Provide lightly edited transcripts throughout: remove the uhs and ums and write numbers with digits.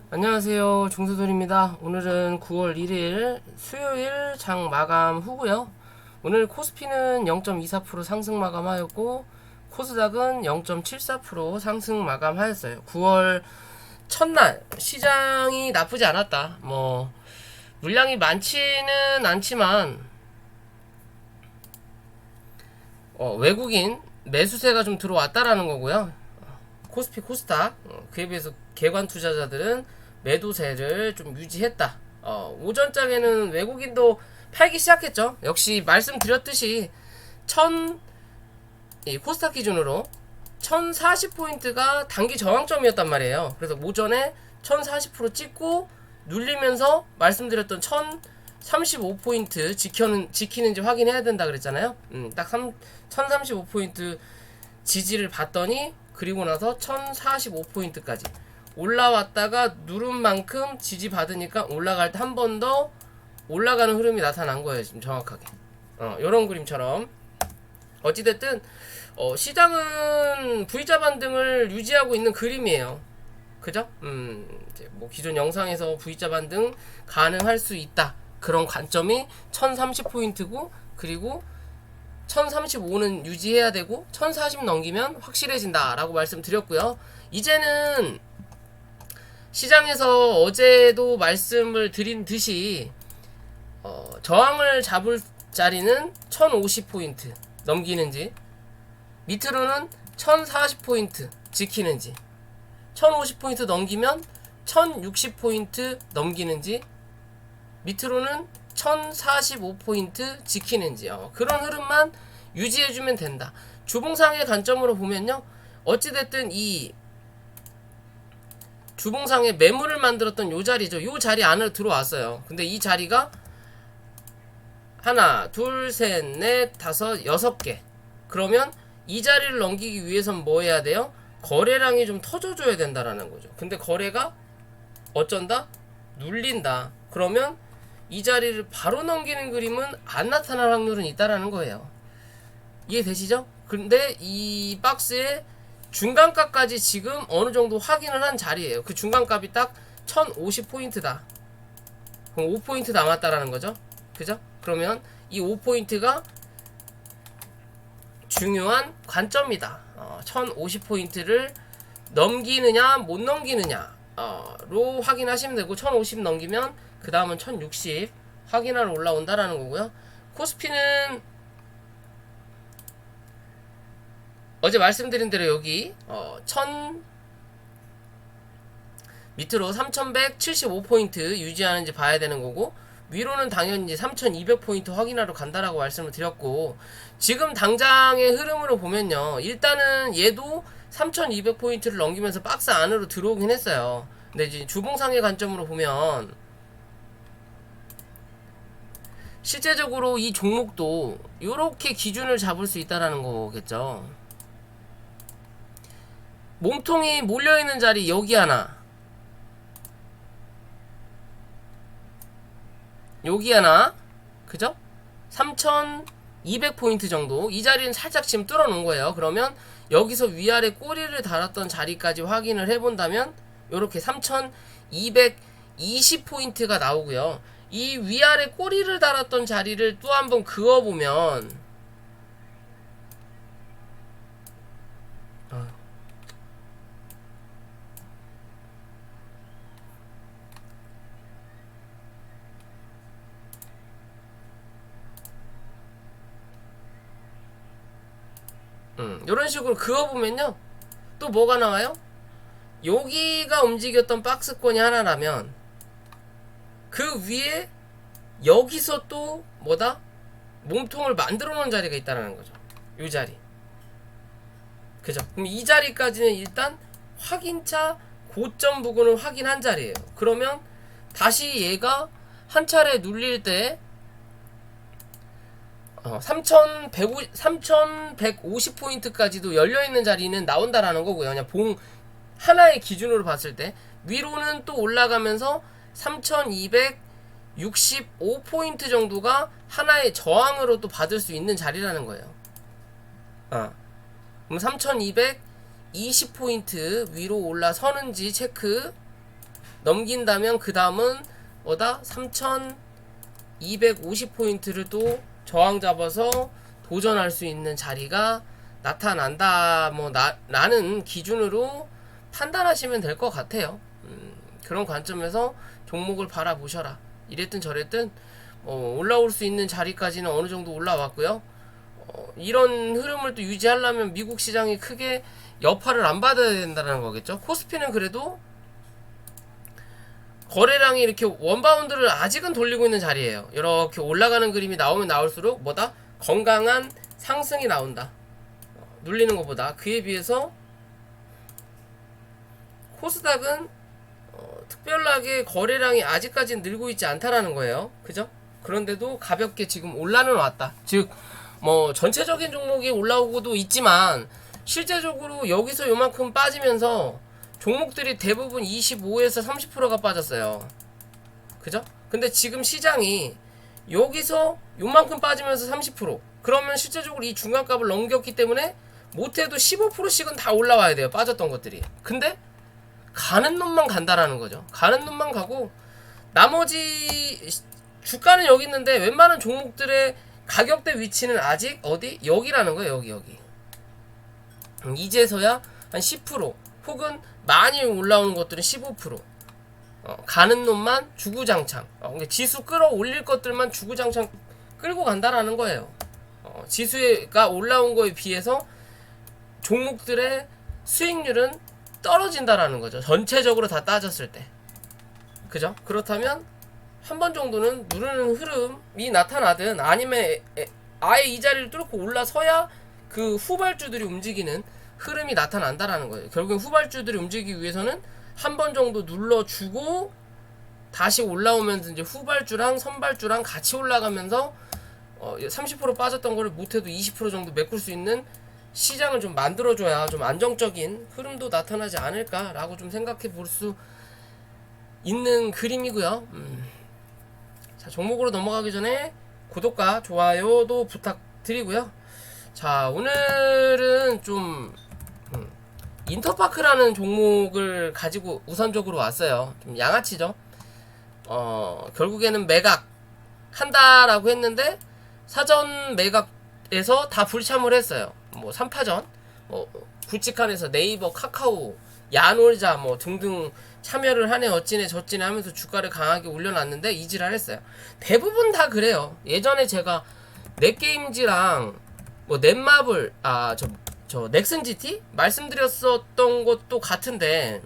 안녕하세요. 종수돌입니다. 오늘은 9월 1일 수요일 장 마감 후고요. 오늘 코스피는 0.24% 상승 마감하였고 코스닥은 0.74% 상승 마감하였어요. 9월 첫날 시장이 나쁘지 않았다. 물량이 많지는 않지만 외국인 매수세가 좀 들어왔다라는 거고요. 코스피 코스닥 그에 비해서 개관 투자자들은 매도세를 좀 유지했다. 오전장에는 외국인도 팔기 시작했죠. 역시 말씀드렸듯이 이 코스닥 기준으로 1040포인트가 단기 저항점이었단 말이에요. 그래서 오전에 1040% 찍고 눌리면서 말씀드렸던 1035포인트 지키는지 확인해야 된다 그랬잖아요. 딱 1035포인트 지지를 봤더니 그리고 나서 1045포인트까지 올라왔다가 누른 만큼 지지 받으니까 올라갈 때 한 번 더 올라가는 흐름이 나타난 거예요. 지금 정확하게 요런 그림처럼 어찌됐든 시장은 V자 반등을 유지하고 있는 그림이에요. 그죠? 이제 기존 영상에서 V자 반등 가능할 수 있다, 그런 관점이 1030포인트고 그리고 1035는 유지해야 되고 1040 넘기면 확실해진다 라고 말씀드렸고요. 이제는 시장에서 어제도 말씀을 드린 듯이 저항을 잡을 자리는 1050포인트 넘기는지, 밑으로는 1040포인트 지키는지, 1050포인트 넘기면 1060포인트 넘기는지, 밑으로는 1045포인트 지키는지, 그런 흐름만 유지해주면 된다. 주봉상의 관점으로 보면요, 어찌됐든 이 주봉상에 매물을 만들었던 요 자리죠. 요 자리 안으로 들어왔어요. 근데 이 자리가 하나, 둘, 셋, 넷, 다섯, 6개. 그러면 이 자리를 넘기기 위해선 뭐 해야 돼요? 거래량이 좀 터져줘야 된다라는 거죠. 근데 거래가 어쩐다? 눌린다. 그러면 이 자리를 바로 넘기는 그림은 안 나타날 확률은 있다라는 거예요. 이해되시죠? 근데 이 박스에 중간값까지 지금 어느 정도 확인을 한 자리예요. 그 중간값이 딱 1050포인트다. 그럼 5포인트 남았다라는 거죠. 그죠? 그러면 이 5포인트가 중요한 관점이다. 1050포인트를 넘기느냐 못 넘기느냐 로 확인하시면 되고, 1050 넘기면 그 다음은 1060 확인하러 올라온다라는 거고요. 코스피는 어제 말씀드린 대로 여기 1000 밑으로 3175포인트 유지하는지 봐야 되는 거고, 위로는 당연히 이제 3200포인트 확인하러 간다라고 말씀을 드렸고, 지금 당장의 흐름으로 보면요, 일단은 얘도 3200포인트를 넘기면서 박스 안으로 들어오긴 했어요. 근데 이제 주봉상의 관점으로 보면 실제적으로 이 종목도 이렇게 기준을 잡을 수 있다라는 거겠죠. 몸통이 몰려있는 자리 여기 하나, 여기 하나, 그죠? 3200포인트 정도, 이 자리는 살짝 지금 뚫어놓은 거예요. 그러면 여기서 위아래 꼬리를 달았던 자리까지 확인을 해본다면 요렇게 3220포인트가 나오고요. 이 위아래 꼬리를 달았던 자리를 또 한번 그어보면 이런 식으로 그어보면요, 또 뭐가 나와요? 여기가 움직였던 박스권이 하나라면 그 위에 여기서 또 뭐다? 몸통을 만들어 놓은 자리가 있다는 거죠. 이 자리. 그죠? 그럼 이 자리까지는 일단 확인차 고점 부근을 확인한 자리예요. 그러면 다시 얘가 한 차례 눌릴 때 3150포인트까지도 열려있는 자리는 나온다라는 거고요. 그냥 봉 하나의 기준으로 봤을 때 위로는 또 올라가면서 3265포인트 정도가 하나의 저항으로 또 받을 수 있는 자리라는 거예요. 그럼 3220포인트 위로 올라서는지 체크 넘긴다면 그 다음은 뭐다? 3250포인트를 또 저항 잡아서 도전할 수 있는 자리가 나타난다 라는 기준으로 판단하시면 될 것 같아요. 그런 관점에서 종목을 바라보셔라. 이랬든 저랬든 올라올 수 있는 자리까지는 어느 정도 올라왔고요. 이런 흐름을 또 유지하려면 미국 시장이 크게 여파를 안 받아야 된다는 거겠죠. 코스피는 그래도 거래량이 이렇게 원바운드를 아직은 돌리고 있는 자리예요. 이렇게 올라가는 그림이 나오면 나올수록 뭐다? 건강한 상승이 나온다. 눌리는 것보다. 그에 비해서 코스닥은 특별하게 거래량이 아직까지는 늘고 있지 않다라는 거예요. 그죠? 그런데도 가볍게 지금 올라는 왔다. 즉 전체적인 종목이 올라오고도 있지만 실제적으로 여기서 요만큼 빠지면서 종목들이 대부분 25에서 30%가 빠졌어요. 그죠? 근데 지금 시장이 여기서 요만큼 빠지면서 30%, 그러면 실제적으로 이 중간값을 넘겼기 때문에 못해도 15%씩은 다 올라와야 돼요. 빠졌던 것들이. 근데 가는 놈만 간다라는 거죠. 가는 놈만 가고 나머지 주가는 여기 있는데 웬만한 종목들의 가격대 위치는 아직 어디? 여기라는 거예요. 여기. 이제서야 한 10% 혹은 많이 올라오는 것들은 15%. 가는 놈만 주구장창. 그러니까 지수 끌어올릴 것들만 주구장창 끌고 간다라는 거예요. 지수가 올라온 거에 비해서 종목들의 수익률은 떨어진다라는 거죠. 전체적으로 다 따졌을 때. 그죠? 그렇다면 한 번 정도는 누르는 흐름이 나타나든 아니면 아예 이 자리를 뚫고 올라서야 그 후발주들이 움직이는 흐름이 나타난다라는 거예요. 결국엔 후발주들이 움직이기 위해서는 한 번 정도 눌러주고 다시 올라오면서 이제 후발주랑 선발주랑 같이 올라가면서 30% 빠졌던 거를 못해도 20% 정도 메꿀 수 있는 시장을 좀 만들어줘야 좀 안정적인 흐름도 나타나지 않을까라고 좀 생각해 볼 수 있는 그림이고요. 자, 종목으로 넘어가기 전에 구독과 좋아요도 부탁드리고요. 자, 오늘은 좀 인터파크라는 종목을 가지고 우선적으로 왔어요. 좀 양아치죠. 결국에는 매각 한다라고 했는데 사전 매각에서 다 불참을 했어요. 3파전, 굵직한에서 네이버, 카카오, 야놀자 등등 참여를 하네 어찌네 저찌네 하면서 주가를 강하게 올려놨는데 이지랄 했어요. 대부분 다 그래요. 예전에 제가 넷게임즈랑 넷마블 저 넥슨GT 말씀드렸었던 것도 같은데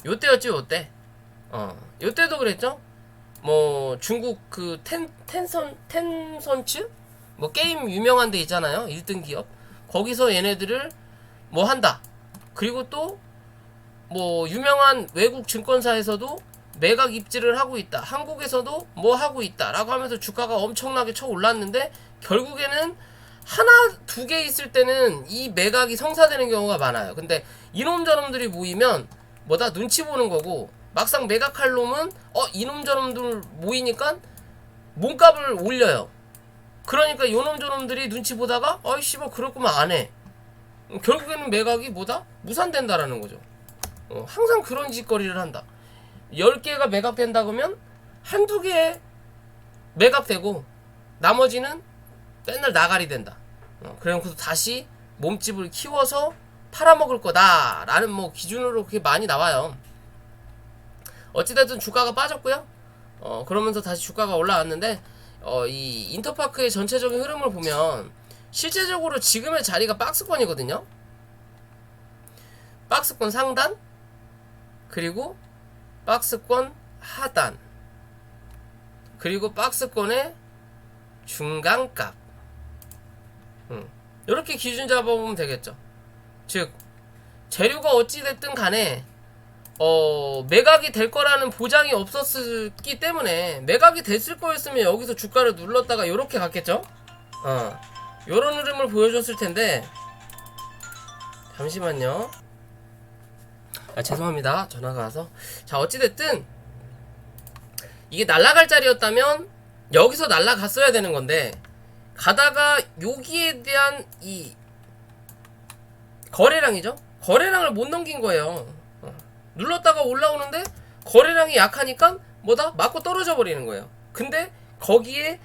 요때였지 요때. 요때도 그랬죠. 중국 그 텐선츠 게임 유명한 데 있잖아요. 1등 기업. 거기서 얘네들을 한다. 그리고 또 유명한 외국 증권사에서도 매각 입지를 하고 있다. 한국에서도 하고 있다. 라고 하면서 주가가 엄청나게 쳐 올랐는데 결국에는 하나, 두 개 있을 때는 이 매각이 성사되는 경우가 많아요. 근데 이놈 저놈들이 모이면 눈치 보는 거고 막상 매각할 놈은 이놈 저놈들 모이니까 몸값을 올려요. 그러니까 요놈 저놈들이 눈치 보다가 씨발 그럴 거면 안 해. 결국에는 매각이 무산된다라는 거죠. 항상 그런 짓거리를 한다. 10개가 매각된다 그러면 한두 개 매각되고 나머지는 맨날 나가리 된다. 그래놓고 다시 몸집을 키워서 팔아먹을 거다 라는 기준으로 그렇게 많이 나와요. 어찌됐든 주가가 빠졌고요. 그러면서 다시 주가가 올라왔는데 이 인터파크의 전체적인 흐름을 보면 실제적으로 지금의 자리가 박스권이거든요. 박스권 상단 그리고 박스권 하단 그리고 박스권의 중간값. 이렇게 기준 잡아보면 되겠죠. 즉 재료가 어찌됐든 간에 매각이 될 거라는 보장이 없었기 때문에 매각이 됐을 거였으면 여기서 주가를 눌렀다가 요렇게 갔겠죠. 요런 흐름을 보여줬을 텐데 잠시만요. 죄송합니다. 전화가 와서. 자, 어찌됐든 이게 날아갈 자리였다면 여기서 날아갔어야 되는 건데 가다가 여기에 대한 이 거래량이죠. 거래량을 못 넘긴 거예요. 눌렀다가 올라오는데 거래량이 약하니까 뭐다? 맞고 떨어져 버리는 거예요. 근데 거기에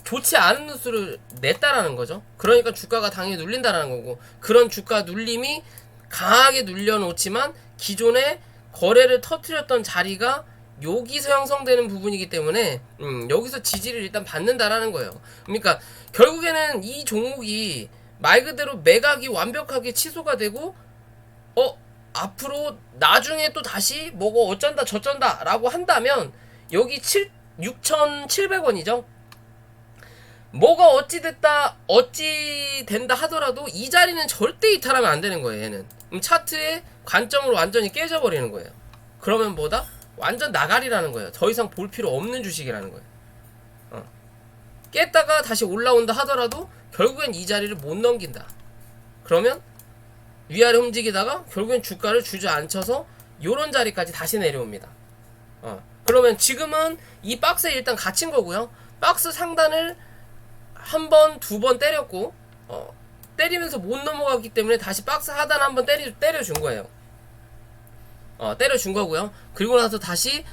좋지 않은 뉴스를 냈다라는 거죠. 그러니까 주가가 당연히 눌린다라는 거고, 그런 주가 눌림이 강하게 눌려놓지만 기존에 거래를 터뜨렸던 자리가 여기서 형성되는 부분이기 때문에 여기서 지지를 일단 받는다라는 거예요. 그러니까 결국에는 이 종목이 말 그대로 매각이 완벽하게 취소가 되고 앞으로 나중에 또 다시 뭐고 어쩐다 저쩐다 라고 한다면 여기 6,700원이죠. 뭐가 어찌 된다 하더라도 이 자리는 절대 이탈하면 안 되는 거예요. 얘는 차트의 관점으로 완전히 깨져버리는 거예요. 그러면 뭐다? 완전 나가리라는 거예요. 더 이상 볼 필요 없는 주식이라는 거예요. 깼다가 다시 올라온다 하더라도 결국엔 이 자리를 못 넘긴다. 그러면 위아래 움직이다가 결국엔 주가를 주저앉혀서 요런 자리까지 다시 내려옵니다. 그러면 지금은 이 박스에 일단 갇힌 거고요. 박스 상단을 한 번, 두 번 때렸고 때리면서 못 넘어갔기 때문에 다시 박스 하단 한번 때려준 거예요. 때려준 거고요. 그리고 나서 다시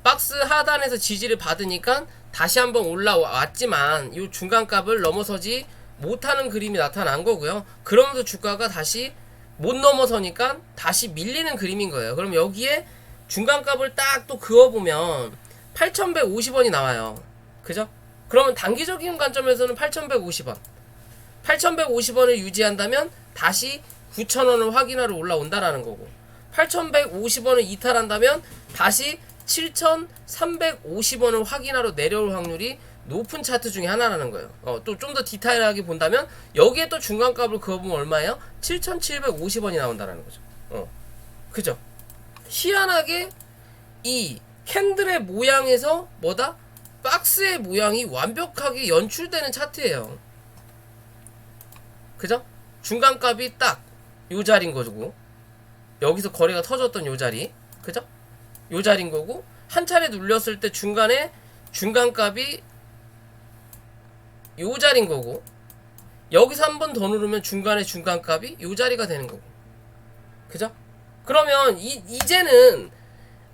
박스 하단에서 지지를 받으니까 다시 한번 올라왔지만 이 중간값을 넘어서지 못하는 그림이 나타난 거고요. 그러면서 주가가 다시 못 넘어서니까 다시 밀리는 그림인 거예요. 그럼 여기에 중간값을 딱 또 그어보면 8,150원이 나와요. 그죠? 그러면 단기적인 관점에서는 8,150원 8,150원을 유지한다면 다시 9,000원을 확인하러 올라온다라는 거고, 8,150원을 이탈한다면 다시 7,350원을 확인하러 내려올 확률이 높은 차트 중에 하나라는 거예요. 또 좀 더 디테일하게 본다면 여기에 또 중간값을 그어보면 얼마예요? 7,750원이 나온다라는 거죠. 그죠? 희한하게 이 캔들의 모양에서 뭐다? 박스의 모양이 완벽하게 연출되는 차트예요. 그죠? 중간값이 딱 요 자리인 거고, 여기서 거래가 터졌던 요 자리, 그죠? 요 자리인 거고, 한 차례 눌렸을 때 중간에 중간값이 요 자리인 거고, 여기서 한 번 더 누르면 중간에 중간값이 요 자리가 되는 거고, 그죠? 그러면 이제는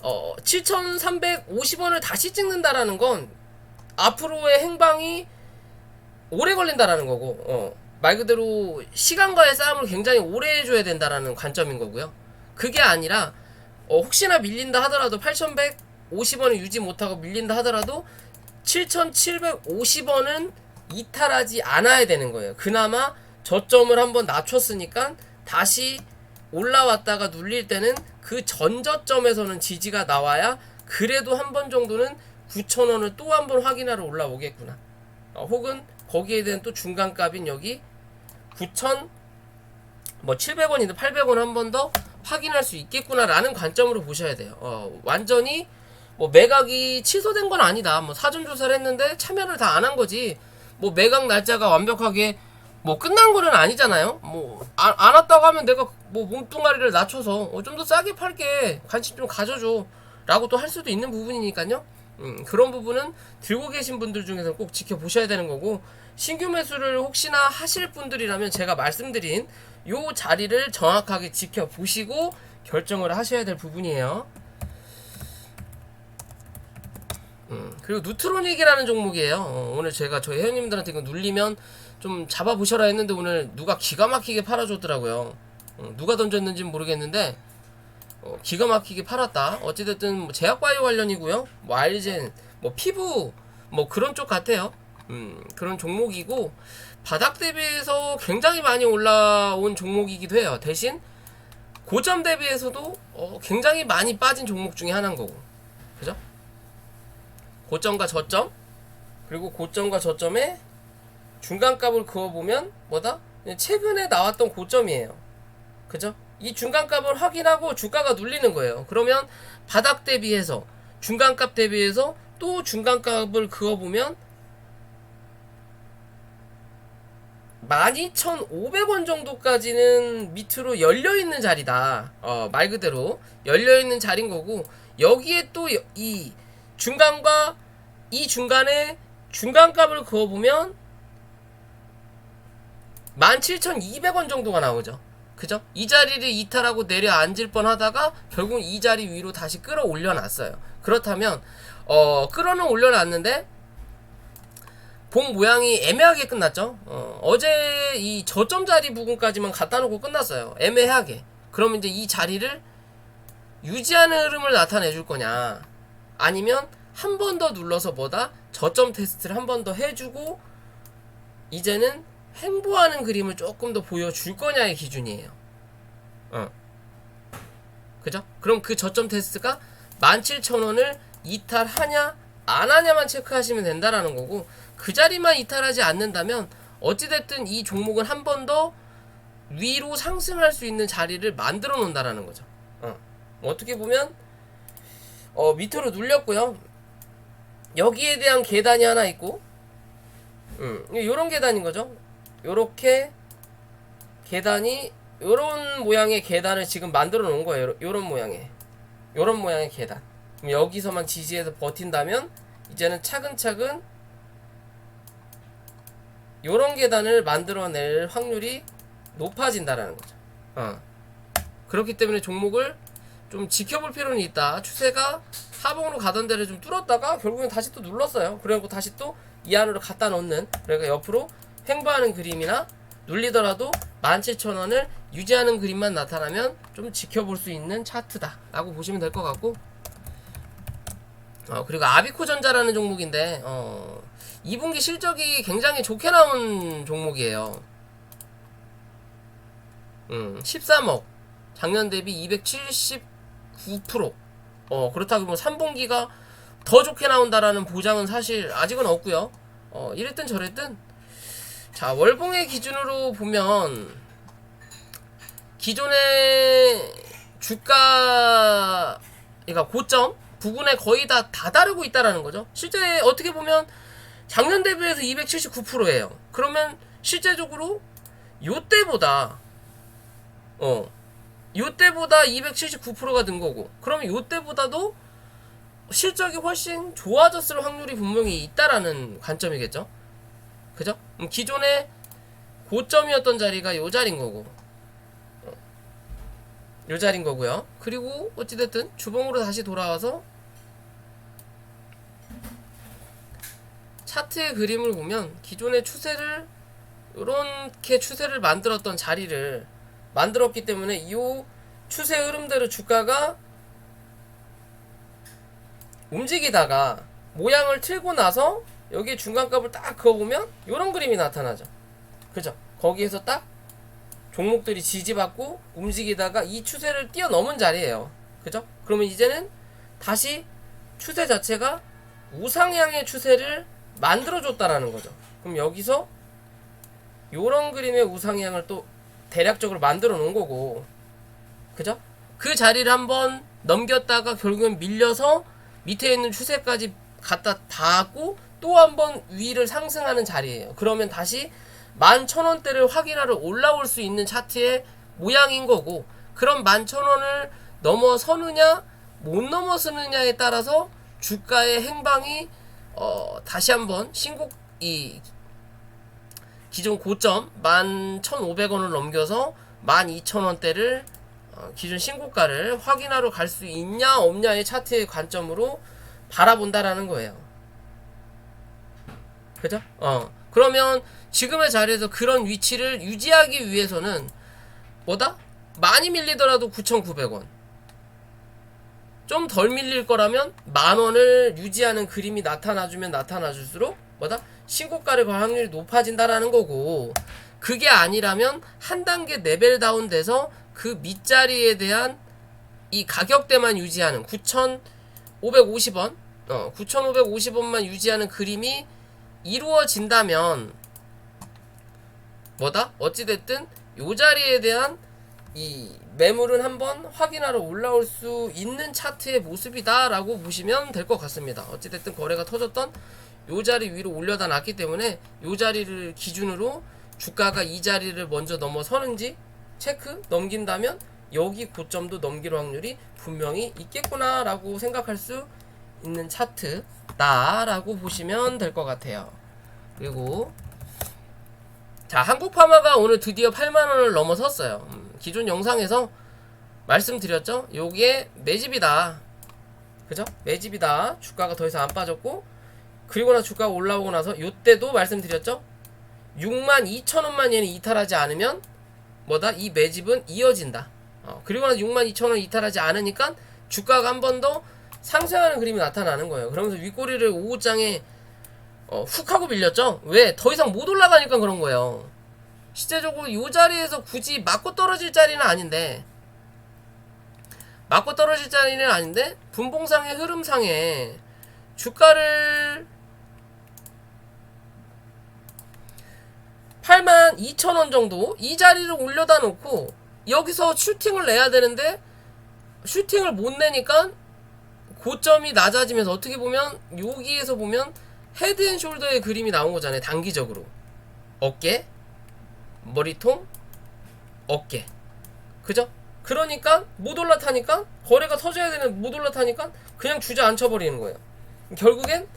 7,350원을 다시 찍는다라는 건 앞으로의 행방이 오래 걸린다라는 거고, 말 그대로 시간과의 싸움을 굉장히 오래 해줘야 된다라는 관점인 거고요. 그게 아니라 혹시나 밀린다 하더라도 8,150원을 유지 못하고 밀린다 하더라도 7,750원은 이탈하지 않아야 되는 거예요. 그나마 저점을 한번 낮췄으니까 다시 올라왔다가 눌릴 때는 그 전저점에서는 지지가 나와야 그래도 한 번 정도는 9,000원을 또 한 번 확인하러 올라오겠구나. 혹은 거기에 대한 또 중간값인 여기 9,700원이든 800원 한 번 더 확인할 수 있겠구나라는 관점으로 보셔야 돼요. 완전히 뭐 매각이 취소된 건 아니다. 뭐 사전 조사를 했는데 참여를 다 안 한 거지. 뭐 매각 날짜가 완벽하게 뭐 끝난 거는 아니잖아요. 뭐 안 왔다고 하면 내가 뭐 몸뚱아리를 낮춰서 좀 더 싸게 팔게, 관심 좀 가져줘 라고 또 할 수도 있는 부분이니까요. 그런 부분은 들고 계신 분들 중에서 꼭 지켜보셔야 되는 거고, 신규 매수를 혹시나 하실 분들이라면 제가 말씀드린 요 자리를 정확하게 지켜보시고 결정을 하셔야 될 부분이에요. 그리고 누트로닉이라는 종목이에요. 오늘 제가 저희 회원님들한테 이거 눌리면 좀 잡아보셔라 했는데 오늘 누가 기가 막히게 팔아줬더라고요. 누가 던졌는지는 모르겠는데 기가 막히게 팔았다. 어찌됐든 뭐 제약바이오 관련이고요. 뭐 알젠, 뭐 피부, 뭐 그런 쪽 같아요. 그런 종목이고 바닥 대비해서 굉장히 많이 올라온 종목이기도 해요. 대신 고점 대비해서도 굉장히 많이 빠진 종목 중에 하나인 거고, 그죠? 고점과 저점, 그리고 고점과 저점에 중간값을 그어보면 뭐다? 최근에 나왔던 고점이에요. 그죠? 이 중간값을 확인하고 주가가 눌리는 거예요. 그러면 바닥 대비해서 중간값 대비해서 또 중간값을 그어보면 12,500원 정도까지는 밑으로 열려있는 자리다. 말 그대로 열려있는 자리인 거고, 여기에 또 이 중간과 이 중간에 중간값을 그어보면 17,200원 정도가 나오죠. 그죠? 이 자리를 이탈하고 내려앉을 뻔 하다가 결국 이 자리 위로 다시 끌어올려 놨어요. 그렇다면 끌어는 올려놨는데 봉 모양이 애매하게 끝났죠. 어제 이 저점 자리 부분까지만 갖다 놓고 끝났어요. 애매하게. 그러면 이제 이 자리를 유지하는 흐름을 나타내 줄 거냐, 아니면 한 번 더 눌러서 뭐다? 저점 테스트를 한 번 더 해주고 이제는 횡보하는 그림을 조금 더 보여줄 거냐의 기준이에요. 그죠? 그럼 그 저점 테스트가 17,000원을 이탈하냐 안 하냐만 체크하시면 된다라는 거고, 그 자리만 이탈하지 않는다면 어찌됐든 이 종목은 한 번 더 위로 상승할 수 있는 자리를 만들어 놓는다라는 거죠. 어떻게 보면 밑으로 눌렸고요. 여기에 대한 계단이 하나 있고, 요런 계단인 거죠. 요렇게 계단이, 요런 모양의 계단을 지금 만들어 놓은 거예요. 요런 모양의 계단. 그럼 여기서만 지지해서 버틴다면 이제는 차근차근 요런 계단을 만들어낼 확률이 높아진다라는 거죠. 그렇기 때문에 종목을 좀 지켜볼 필요는 있다. 추세가 하봉으로 가던 데를 좀 뚫었다가 결국엔 다시 또 눌렀어요. 그래갖고 다시 또 이 안으로 갖다 놓는, 그러니까 옆으로 횡보하는 그림이나 눌리더라도 17,000원을 유지하는 그림만 나타나면 좀 지켜볼 수 있는 차트다 라고 보시면 될 것 같고, 그리고 아비코전자라는 종목인데 2분기 실적이 굉장히 좋게 나온 종목이에요. 13억, 작년 대비 279%. 그렇다고 뭐 3분기가 더 좋게 나온다라는 보장은 사실 아직은 없고요. 이랬든 저랬든, 자, 월봉의 기준으로 보면 기존의 주가, 그러니까 고점 부분에 거의 다 다르고 있다라는 거죠. 실제 어떻게 보면 작년 대비해서 279%예요. 그러면 실제적으로 요때보다 279%가 든 거고, 그러면 요때보다도 실적이 훨씬 좋아졌을 확률이 분명히 있다라는 관점이겠죠. 그죠? 기존의 고점이었던 자리가 요 자리인 거고, 요 자리인 거고요. 그리고 어찌됐든 주봉으로 다시 돌아와서 차트의 그림을 보면 기존의 추세를, 요렇게 추세를 만들었던 자리를 만들었기 때문에 이 추세 흐름대로 주가가 움직이다가 모양을 틀고 나서 여기에 중간값을 딱 그어보면 요런 그림이 나타나죠. 그죠? 거기에서 딱 종목들이 지지받고 움직이다가 이 추세를 뛰어넘은 자리예요. 그죠? 그러면 이제는 다시 추세 자체가 우상향의 추세를 만들어줬다라는 거죠. 그럼 여기서 요런 그림의 우상향을 또 대략적으로 만들어 놓은 거고, 그죠? 그 자리를 한번 넘겼다가 결국엔 밀려서 밑에 있는 추세까지 갖다 닿고 또 한번 위를 상승하는 자리예요. 그러면 다시 11,000원대를 확인하러 올라올 수 있는 차트의 모양인 거고, 그럼 11,000원을 넘어서느냐 못 넘어서느냐에 따라서 주가의 행방이 다시 한번 이 기존 고점 11,500원을 넘겨서 12,000원대를 기존 신고가를 확인하러 갈 수 있냐 없냐의 차트의 관점으로 바라본다라는 거예요. 그죠? 그러면 지금의 자리에서 그런 위치를 유지하기 위해서는 뭐다? 많이 밀리더라도 9,900원, 좀 덜 밀릴 거라면 10,000원을 유지하는 그림이 나타나주면 나타나줄수록 뭐다? 신고가를 걸 확률이 높아진다라는 거고, 그게 아니라면 한 단계 레벨 다운 돼서 그 밑자리에 대한 이 가격대만 유지하는 9,550원 9,550원만 유지하는 그림이 이루어진다면 뭐다? 어찌됐든 요 자리에 대한 이 매물은 한번 확인하러 올라올 수 있는 차트의 모습이다 라고 보시면 될 것 같습니다. 어찌됐든 거래가 터졌던 요 자리 위로 올려다 놨기 때문에 요 자리를 기준으로 주가가 이 자리를 먼저 넘어서는지 체크 넘긴다면 여기 고점도 넘길 확률이 분명히 있겠구나 라고 생각할 수 있는 차트다 라고 보시면 될 것 같아요. 그리고 자, 한국파마가 오늘 드디어 8만원을 넘어섰어요. 기존 영상에서 말씀드렸죠. 요게 매집이다. 그죠? 매집이다. 주가가 더 이상 안 빠졌고, 그리고 나서 주가가 올라오고 나서 요때도 말씀드렸죠. 62,000원만 얘는 이탈하지 않으면 뭐다? 이 매집은 이어진다. 그리고 나서 62,000원 이탈하지 않으니까 주가가 한 번 더 상승하는 그림이 나타나는 거예요. 그러면서 윗꼬리를 5호장에 훅 하고 밀렸죠. 왜? 더 이상 못 올라가니까 그런 거예요. 실제적으로 이 자리에서 굳이 맞고 떨어질 자리는 아닌데, 맞고 떨어질 자리는 아닌데 분봉상의 흐름상에 주가를 82,000원 정도 이 자리를 올려다 놓고 여기서 슈팅을 내야 되는데 슈팅을 못 내니까 고점이 낮아지면서, 어떻게 보면 여기에서 보면 헤드앤숄더의 그림이 나온 거잖아요. 단기적으로 어깨, 머리통, 어깨, 그죠? 그러니까 못 올라타니까, 거래가 터져야 되는 못 올라타니까 그냥 주저앉혀 버리는 거예요. 결국엔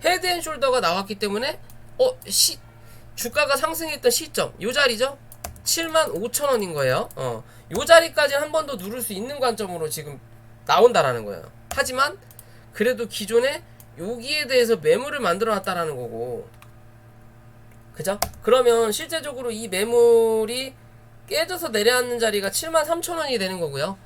헤드앤숄더가 나왔기 때문에 주가가 상승했던 시점 요 자리죠. 75,000원인 거예요. 요 자리까지 한 번 더 누를 수 있는 관점으로 지금 나온다라는 거예요. 하지만 그래도 기존에 여기에 대해서 매물을 만들어 놨다라는 거고, 그죠? 그러면 실제적으로 이 매물이 깨져서 내려앉는 자리가 73,000원이 되는 거고요.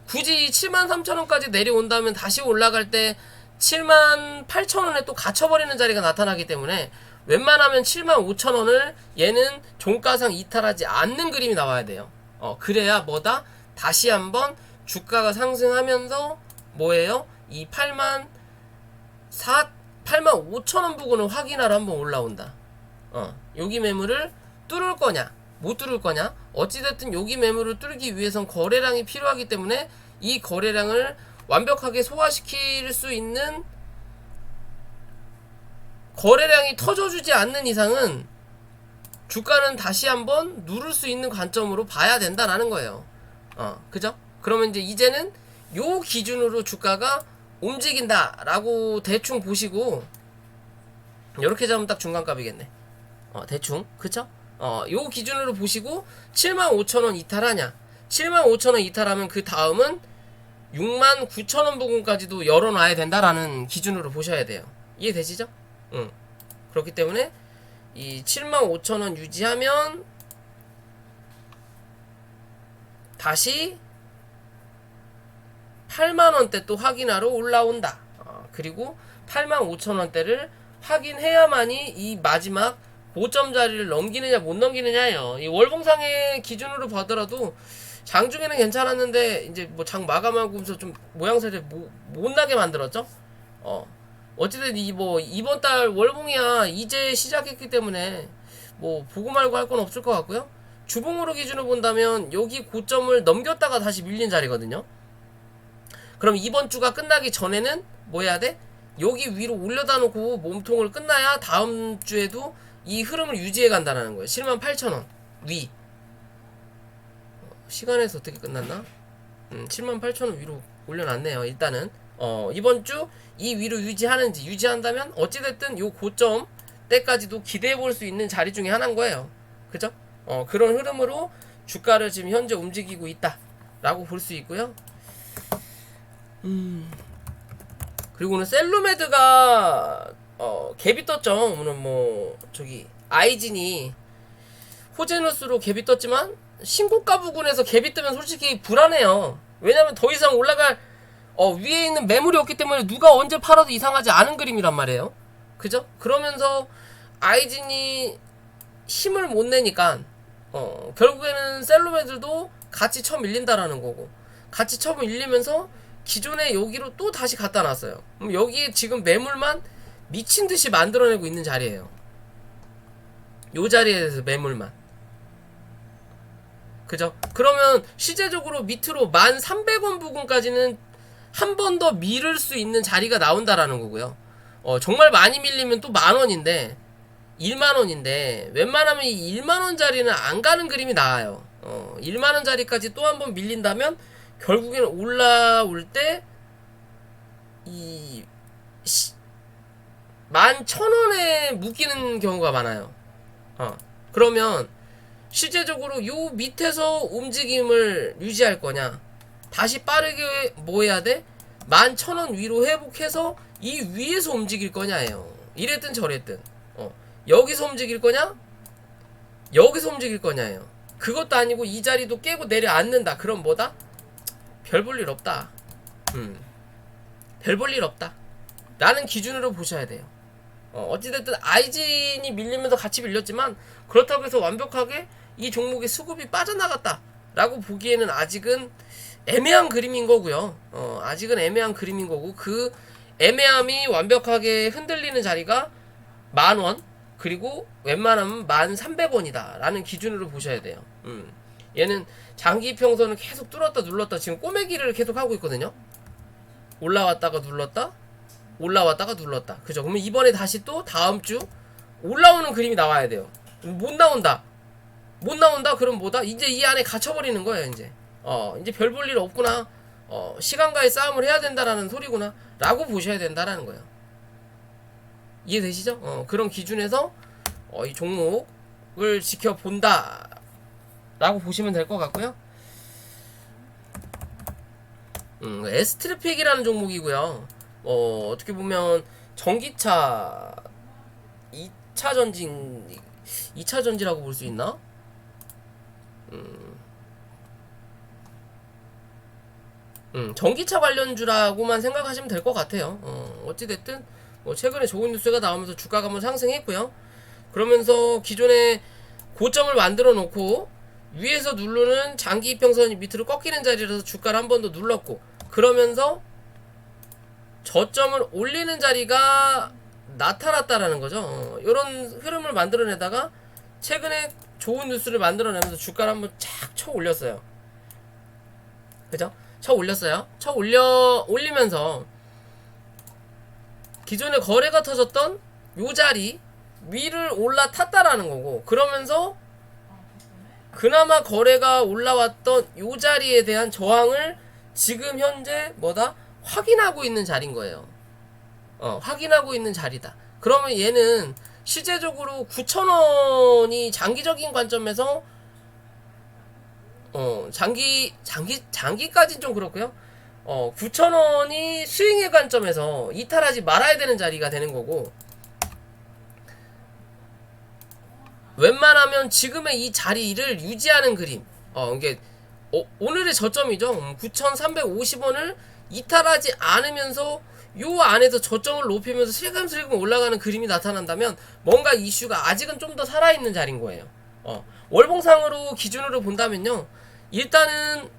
굳이 73,000원까지 내려온다면 다시 올라갈 때 78,000원에 또 갇혀버리는 자리가 나타나기 때문에 웬만하면 75,000원을 얘는 종가상 이탈하지 않는 그림이 나와야 돼요. 그래야 뭐다? 다시 한번 주가가 상승하면서 뭐예요? 이 85,000원 부근을 확인하러 한번 올라온다. 여기 매물을 뚫을 거냐 못 뚫을 거냐, 어찌됐든 여기 매물을 뚫기 위해선 거래량이 필요하기 때문에 이 거래량을 완벽하게 소화시킬 수 있는 거래량이 터져주지 않는 이상은 주가는 다시 한번 누를 수 있는 관점으로 봐야 된다라는 거예요. 그죠? 그러면 이제는 요 기준으로 주가가 움직인다라고 대충 보시고, 요렇게 잡으면 딱 중간값이겠네. 대충, 그쵸? 요 기준으로 보시고 75,000원 이탈하냐, 75,000원 이탈하면 그 다음은 69,000원 부근까지도 열어놔야 된다라는 기준으로 보셔야 돼요. 이해되시죠? 그렇기 때문에 이 75,000원 유지하면 다시 8만원대 또 확인하러 올라온다. 그리고 85,000원대를 확인해야만이 이 마지막 고점 자리를 넘기느냐 못 넘기느냐예요. 이 월봉상의 기준으로 보더라도 장중에는 괜찮았는데 이제 뭐 장 마감하고서 좀 모양새를 못나게 만들었죠. 어찌든 이번 달 월봉이야 이제 시작했기 때문에 뭐 보고 말고 할 건 없을 것 같고요. 주봉으로 기준으로 본다면 여기 고점을 넘겼다가 다시 밀린 자리거든요. 그럼 이번 주가 끝나기 전에는 뭐 해야 돼? 여기 위로 올려다 놓고 몸통을 끝나야 다음 주에도 이 흐름을 유지해 간다는 거예요. 78,000원 위. 시간에서 어떻게 끝났나? 78,000원 위로 올려놨네요. 일단은 이번 주 이 위로 유지하는지, 유지한다면 어찌됐든 요 고점 때까지도 기대해 볼 수 있는 자리 중에 하나인 거예요. 그죠? 그런 흐름으로 주가를 지금 현재 움직이고 있다 라고 볼 수 있고요. 그리고 오늘 셀루메드가 갭이 떴죠. 오늘 뭐 저기 아이진이 호제누스로 갭이 떴지만 신고가 부근에서 갭이 뜨면 솔직히 불안해요. 왜냐면 더 이상 올라갈 위에 있는 매물이 없기 때문에 누가 언제 팔아도 이상하지 않은 그림이란 말이에요. 그죠? 그러면서 아이진이 힘을 못 내니까 결국에는 셀루메드도 같이 쳐 밀린다라는 거고, 같이 쳐 밀리면서 기존에 여기로 또 다시 갖다 놨어요. 그럼 여기에 지금 매물만 미친듯이 만들어내고 있는 자리예요. 요 자리에 대해서 매물만. 그죠? 그러면 실제적으로 밑으로 1,300원 부근까지는 한 번 더 밀을 수 있는 자리가 나온다라는 거고요. 정말 많이 밀리면 또 10,000원인데 10,000원인데 웬만하면 이 10,000원 자리는 안 가는 그림이 나와요. 10,000원 자리까지 또 한 번 밀린다면 결국에는 올라올 때 이 11,000원에 묶이는 경우가 많아요. 그러면 실제적으로 요 밑에서 움직임을 유지할 거냐, 다시 빠르게 뭐 해야 돼? 11,000원 위로 회복해서 이 위에서 움직일 거냐예요. 이랬든 저랬든 여기서 움직일 거냐, 여기서 움직일 거냐예요. 그것도 아니고 이 자리도 깨고 내려앉는다. 그럼 뭐다? 별 볼 일 없다. 별 볼 일 없다 라는 기준으로 보셔야 돼요. 어찌됐든 아이진이 밀리면서 같이 밀렸지만 그렇다고 해서 완벽하게 이 종목의 수급이 빠져나갔다 라고 보기에는 아직은 애매한 그림인 거고요. 아직은 애매한 그림인 거고, 그 애매함이 완벽하게 흔들리는 자리가 10,000원, 그리고 웬만하면 1,300원이다 라는 기준으로 보셔야 돼요. 얘는 장기 평선을 계속 뚫었다 눌렀다 지금 꼬매기를 계속 하고 있거든요. 올라왔다가 눌렀다, 올라왔다가 눌렀다. 그죠? 그러면 이번에 다시 또 다음주 올라오는 그림이 나와야 돼요. 못 나온다. 그럼 뭐다? 이제 이 안에 갇혀버리는 거예요. 이제 별 볼 일 없구나. 시간과의 싸움을 해야 된다라는 소리구나 라고 보셔야 된다라는 거예요. 이해되시죠? 그런 기준에서 이 종목을 지켜본다 라고 보시면 될 것 같고요. 에스트르픽이라는 종목이고요. 어떻게 보면 전기차 2차 전지라고 볼 수 있나? 전기차 관련주라고만 생각하시면 될 것 같아요. 어찌됐든 뭐 최근에 좋은 뉴스가 나오면서 주가가 한번 상승했고요. 그러면서 기존에 고점을 만들어 놓고 위에서 누르는 장기 이평선이 밑으로 꺾이는 자리라서 주가를 한 번 더 눌렀고, 그러면서 저점을 올리는 자리가 나타났다라는 거죠. 이런 흐름을 만들어내다가 최근에 좋은 뉴스를 만들어내면서 주가를 한번 착 쳐 올렸어요. 그죠? 쳐 올리면서 기존에 거래가 터졌던 요 자리 위를 올라탔다라는 거고, 그러면서 그나마 거래가 올라왔던 요 자리에 대한 저항을 지금 현재 뭐다? 확인하고 있는 자리인 거예요. 확인하고 있는 자리다. 그러면 얘는 실제적으로 9,000원이 장기적인 관점에서 장기까지는 좀 그렇고요. 9,000원이 스윙의 관점에서 이탈하지 말아야 되는 자리가 되는 거고, 웬만하면 지금의 이 자리를 유지하는 그림, 이게 오늘의 저점이죠. 9,350원을 이탈하지 않으면서 요 안에서 저점을 높이면서 슬금슬금 올라가는 그림이 나타난다면 뭔가 이슈가 아직은 좀 더 살아있는 자리인 거예요. 월봉상으로 기준으로 본다면요, 일단은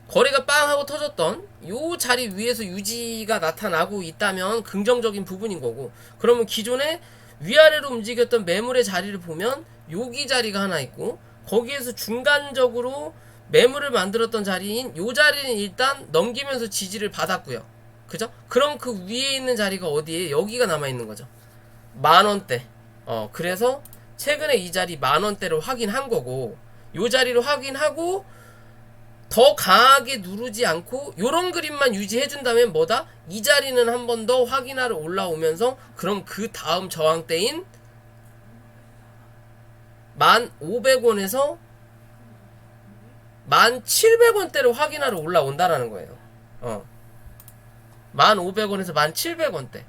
거래가 빵 하고 터졌던 요 자리 위에서 유지가 나타나고 있다면 긍정적인 부분인 거고, 그러면 기존에 위아래로 움직였던 매물의 자리를 보면 여기 자리가 하나 있고, 거기에서 중간적으로 매물을 만들었던 자리인 요 자리는 일단 넘기면서 지지를 받았고요. 그죠? 그럼 그 위에 있는 자리가 어디에? 여기가 남아있는 거죠. 10,000원대. 그래서 최근에 이 자리 10,000원대를 확인한 거고, 요 자리를 확인하고 더 강하게 누르지 않고 요런 그림만 유지해준다면 뭐다? 이 자리는 한 번 더 확인하러 올라오면서 그럼 그 다음 저항대인 1,500원에서 1,700원대를 확인하러 올라온다라는 거예요. 1,500원에서 1,700원대.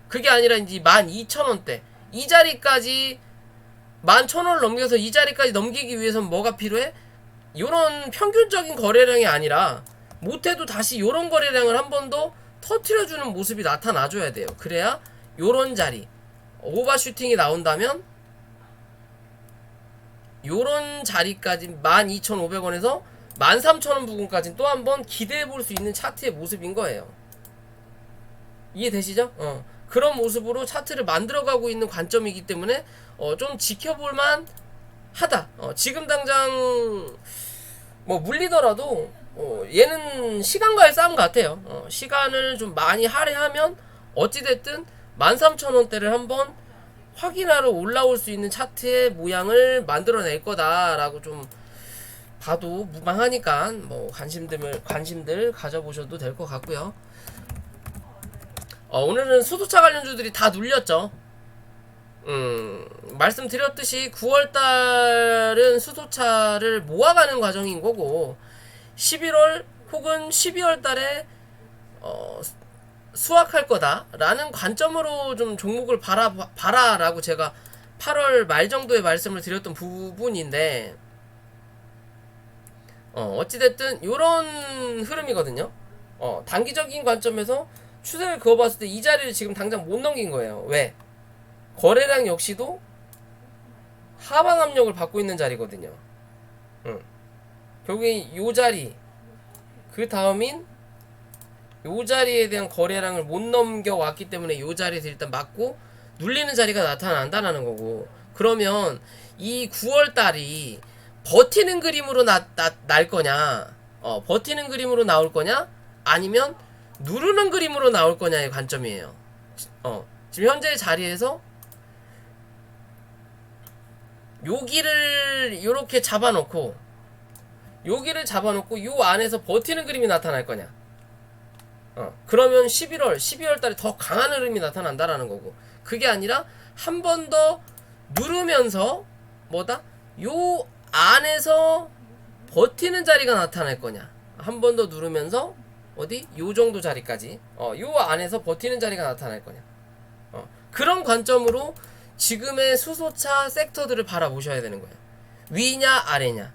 그게 아니라 이제 12,000원대. 이 자리까지 11,000원을 넘겨서 이 자리까지 넘기기 위해서는 뭐가 필요해? 요런 평균적인 거래량이 아니라 못해도 다시 요런 거래량을 한 번 더 터트려주는 모습이 나타나줘야 돼요. 그래야 요런 자리 오버슈팅이 나온다면 요런 자리까지 12,500원에서 13,000원 부근까지 또 한 번 기대해 볼 수 있는 차트의 모습인 거예요. 이해되시죠? 그런 모습으로 차트를 만들어가고 있는 관점이기 때문에 좀 지켜볼만 하다. 지금 당장 뭐 물리더라도 얘는 시간과의 싸움 같아요. 시간을 좀 많이 할애하면 어찌됐든 13,000원대를 한번 확인하러 올라올 수 있는 차트의 모양을 만들어낼 거다라고 좀 봐도 무방하니까 뭐 관심들 가져보셔도 될 것 같고요. 오늘은 수소차 관련주들이 다 눌렸죠. 말씀드렸듯이 9월달은 수소차를 모아가는 과정인 거고 11월 혹은 12월달에 수확할 거다라는 관점으로 좀 종목을 봐라라고 제가 8월 말 정도에 말씀을 드렸던 부분인데 어찌됐든 요런 흐름이거든요. 단기적인 관점에서 추세를 그어봤을 때 이 자리를 지금 당장 못 넘긴 거예요. 왜? 거래량 역시도 하방 압력을 받고 있는 자리거든요. 결국에 요 자리 그 다음인 요 자리에 대한 거래량을 못 넘겨왔기 때문에 요 자리에서 일단 맞고 눌리는 자리가 나타난다는 거고, 그러면 이 9월달이 버티는 그림으로 날 거냐, 버티는 그림으로 나올 거냐, 아니면 누르는 그림으로 나올 거냐의 관점이에요. 지금 현재의 자리에서 여기를 요렇게 잡아놓고 여기를 잡아놓고 요 안에서 버티는 그림이 나타날 거냐, 그러면 11월, 12월 달에 더 강한 흐름이 나타난다라는 거고, 그게 아니라 한 번 더 누르면서 뭐다? 요 안에서 버티는 자리가 나타날 거냐, 한 번 더 누르면서 어디? 요 정도 자리까지 요 안에서 버티는 자리가 나타날 거냐, 그런 관점으로 지금의 수소차 섹터들을 바라보셔야 되는 거예요. 위냐 아래냐.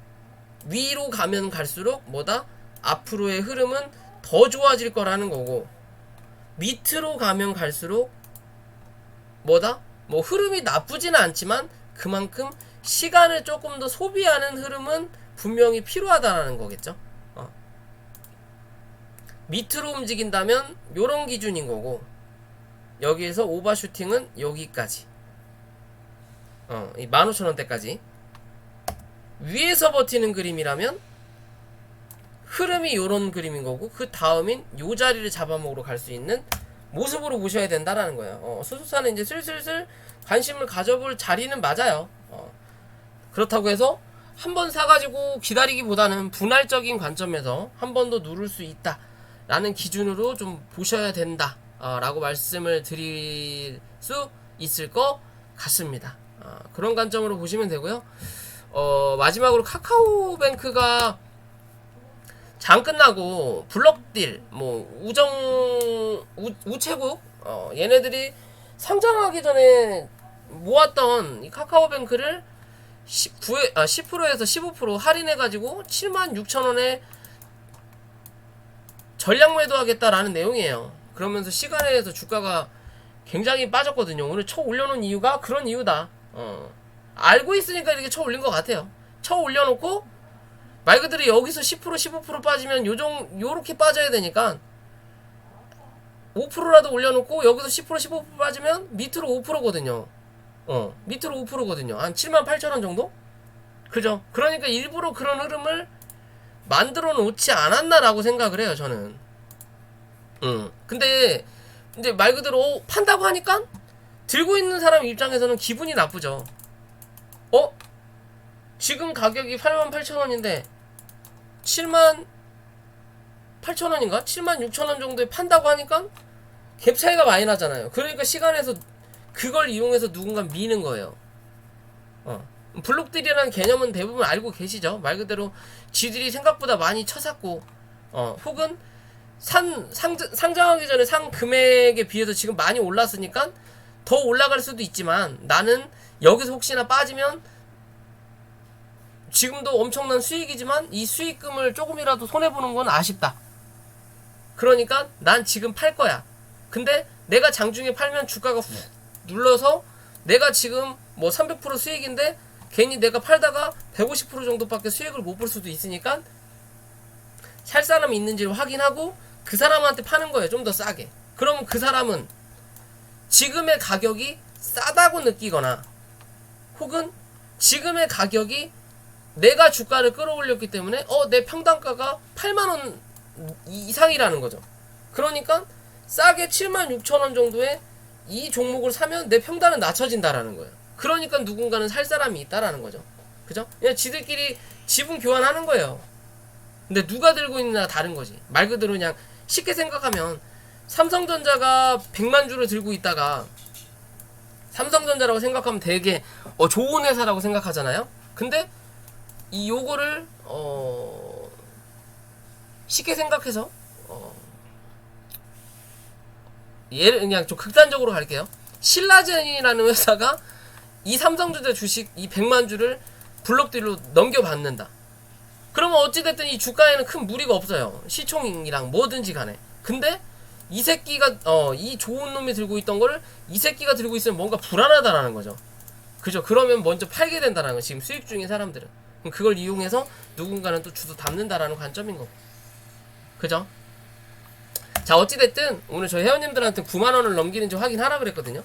위로 가면 갈수록 뭐다? 앞으로의 흐름은 더 좋아질 거라는 거고, 밑으로 가면 갈수록 뭐다? 뭐 흐름이 나쁘지는 않지만 그만큼 시간을 조금 더 소비하는 흐름은 분명히 필요하다라는 거겠죠. 밑으로 움직인다면 요런 기준인 거고, 여기에서 오버슈팅은 여기까지, 이 15,000원대까지 위에서 버티는 그림이라면 흐름이 요런 그림인 거고, 그 다음인 요 자리를 잡아먹으러 갈 수 있는 모습으로 보셔야 된다라는 거예요. 수소차는 이제 슬슬슬 관심을 가져볼 자리는 맞아요. 그렇다고 해서 한 번 사가지고 기다리기보다는 분할적인 관점에서 한 번 더 누를 수 있다 라는 기준으로 좀 보셔야 된다 라고 말씀을 드릴 수 있을 것 같습니다. 그런 관점으로 보시면 되고요. 마지막으로 카카오뱅크가 장 끝나고 블럭딜, 뭐 우체국 얘네들이 상장하기 전에 모았던 이 카카오뱅크를 10%에서 15% 할인해가지고 76,000원에 전량 매도하겠다라는 내용이에요. 그러면서 시간에 의해서 주가가 굉장히 빠졌거든요. 오늘 쳐 올려놓은 이유가 그런 이유다. 알고 있으니까 이렇게 쳐 올린 것 같아요. 쳐 올려놓고 말 그대로 여기서 10% 15% 빠지면 요렇게 빠져야 되니까 5%라도 올려놓고 여기서 10% 15% 빠지면 밑으로 5%거든요. 밑으로 5%거든요. 한 78,000원 정도? 그죠? 그러니까 일부러 그런 흐름을 만들어 놓지 않았나라고 생각을 해요, 저는. 근데 이제 말 그대로 판다고 하니까 들고 있는 사람 입장에서는 기분이 나쁘죠. 지금 가격이 88,000원인데 78,000원인가? 76,000원 정도에 판다고 하니까 갭 차이가 많이 나잖아요. 그러니까 시간에서 그걸 이용해서 누군가 미는 거예요. 블록딜이라는 개념은 대부분 알고 계시죠? 말 그대로 지들이 생각보다 많이 쳐샀고, 혹은 상장하기 전에 산 금액에 비해서 지금 많이 올랐으니까 더 올라갈 수도 있지만, 나는 여기서 혹시나 빠지면 지금도 엄청난 수익이지만 이 수익금을 조금이라도 손해보는 건 아쉽다. 그러니까 난 지금 팔 거야. 근데 내가 장중에 팔면 주가가 훅 눌러서 내가 지금 뭐 300% 수익인데 괜히 내가 팔다가 150% 정도밖에 수익을 못 볼 수도 있으니까 살 사람이 있는지를 확인하고 그 사람한테 파는 거예요. 좀 더 싸게. 그러면 그 사람은 지금의 가격이 싸다고 느끼거나, 혹은 지금의 가격이 내가 주가를 끌어올렸기 때문에 내 평단가가 8만원 이상이라는 거죠. 그러니까 싸게 76,000원 정도에 이 종목을 사면 내 평단은 낮춰진다라는 거예요. 그러니까 누군가는 살 사람이 있다라는 거죠. 그죠? 그냥 지들끼리 지분 교환하는 거예요. 근데 누가 들고 있느냐 다른 거지. 말 그대로 그냥 쉽게 생각하면 삼성전자가 100만 주를 들고 있다가 삼성전자라고 생각하면 되게 좋은 회사라고 생각하잖아요. 근데 이 요거를 쉽게 생각해서 예를 그냥 좀 극단적으로 갈게요. 신라젠이라는 회사가 이 삼성전자 주식 이 100만 주를 블록딜로 넘겨받는다. 그러면 어찌됐든 이 주가에는 큰 무리가 없어요. 시총이랑 뭐든지 간에. 근데 이 새끼가 이 좋은 놈이 들고 있던 거를 이 새끼가 들고 있으면 뭔가 불안하다라는 거죠. 그죠? 그러면 먼저 팔게 된다라는 거. 지금 수익 중인 사람들은. 그럼 그걸 이용해서 누군가는 또 주도 담는다라는 관점인 거고. 그죠? 자, 어찌됐든 오늘 저희 회원님들한테 9만원을 넘기는지 확인하라 그랬거든요.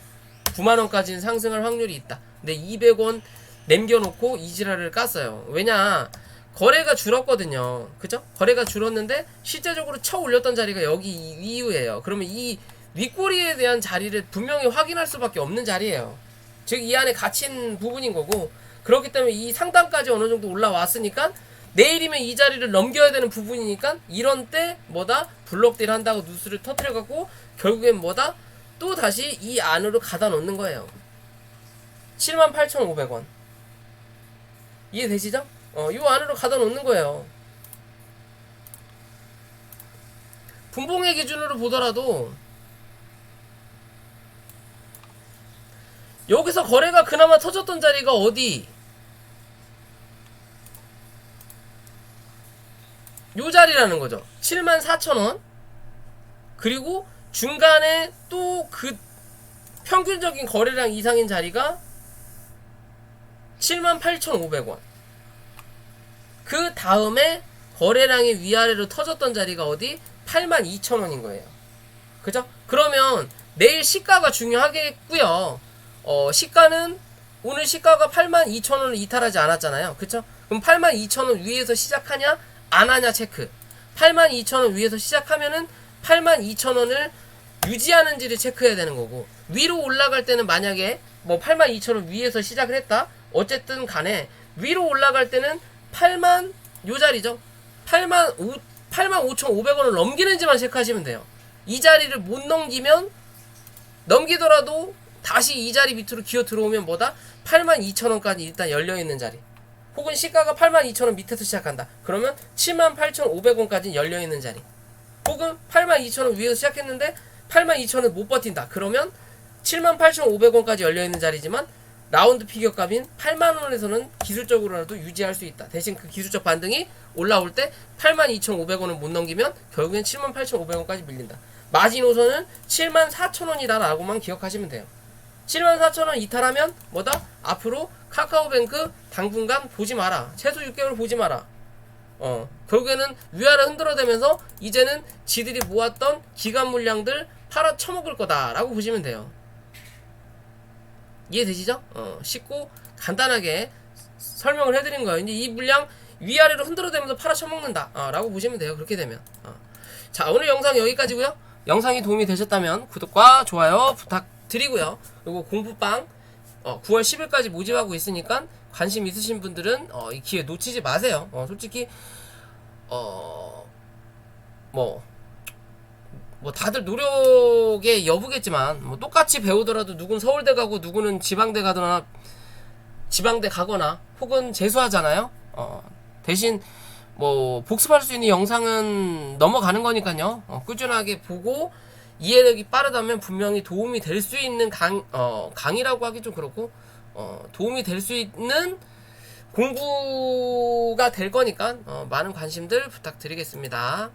9만원까지는 상승할 확률이 있다. 근데 200원 남겨놓고 이지랄을 깠어요. 왜냐, 거래가 줄었거든요. 그죠? 거래가 줄었는데 실제적으로 쳐 올렸던 자리가 여기 이후예요. 그러면 이 윗꼬리에 대한 자리를 분명히 확인할 수밖에 없는 자리예요. 즉 이 안에 갇힌 부분인 거고, 그렇기 때문에 이 상단까지 어느 정도 올라왔으니까 내일이면 이 자리를 넘겨야 되는 부분이니까 이런 때 뭐다? 블록딜 한다고 뉴스를 터뜨려갖고 결국엔 뭐다? 또 다시 이 안으로 가다 놓는 거예요. 78,500원 이해되시죠? 이 안으로 가다 놓는 거예요. 분봉의 기준으로 보더라도 여기서 거래가 그나마 터졌던 자리가 어디? 요 자리라는 거죠. 74,000원. 그리고 중간에 또 그 평균적인 거래량 이상인 자리가 78,500원. 그 다음에 거래량이 위아래로 터졌던 자리가 어디? 82,000원인 거예요. 그죠? 그러면 내일 시가가 중요하겠고요. 시가는 오늘 시가가 82,000원을 이탈하지 않았잖아요. 그쵸? 그럼 82,000원 위에서 시작하냐 안 하냐 체크. 82,000원 위에서 시작하면은 82,000원을 유지하는지를 체크해야 되는 거고, 위로 올라갈 때는 만약에 뭐 82,000원 위에서 시작을 했다, 어쨌든 간에 위로 올라갈 때는 8만 요 자리죠. 85,500원을 넘기는지만 체크하시면 돼요. 이 자리를 못 넘기면, 넘기더라도 다시 이 자리 밑으로 기어 들어오면 뭐다? 82,000원까지 일단 열려있는 자리, 혹은 시가가 82,000원 밑에서 시작한다. 그러면 78,500원까지 열려있는 자리, 혹은 82,000원 위에서 시작했는데 82,000원 못 버틴다. 그러면 78,500원까지 열려있는 자리지만 라운드 피겨 값인 8만원에서는 기술적으로라도 유지할 수 있다. 대신 그 기술적 반등이 올라올 때 82,500원을 못 넘기면 결국엔 78,500원까지 밀린다. 마지노선은 74,000원이다 라고만 기억하시면 돼요. 74,000원 이탈하면 뭐다? 앞으로 카카오뱅크 당분간 보지 마라. 최소 6개월 보지 마라. 결국에는 위아래 흔들어대면서 이제는 지들이 모았던 기간 물량들 팔아 처먹을 거다 라고 보시면 돼요. 이해되시죠? 쉽고 간단하게 설명을 해드린 거예요. 이제 이 물량 위아래로 흔들어대면서 팔아 처먹는다 라고 보시면 돼요. 그렇게 되면. 자, 오늘 영상 여기까지고요. 영상이 도움이 되셨다면 구독과 좋아요 부탁드리고요. 그리고 공부방 9월 10일까지 모집하고 있으니까 관심 있으신 분들은 이 기회 놓치지 마세요. 솔직히 뭐 다들 노력의 여부겠지만, 뭐 똑같이 배우더라도 누군 서울대 가고 누구는 지방대 가거나 혹은 재수하잖아요. 대신 뭐 복습할 수 있는 영상은 넘어가는 거니까요. 꾸준하게 보고 이해력이 빠르다면 분명히 도움이 될 수 있는 강의라고 하기 좀 그렇고, 도움이 될 수 있는 공부가 될 거니까 많은 관심들 부탁드리겠습니다.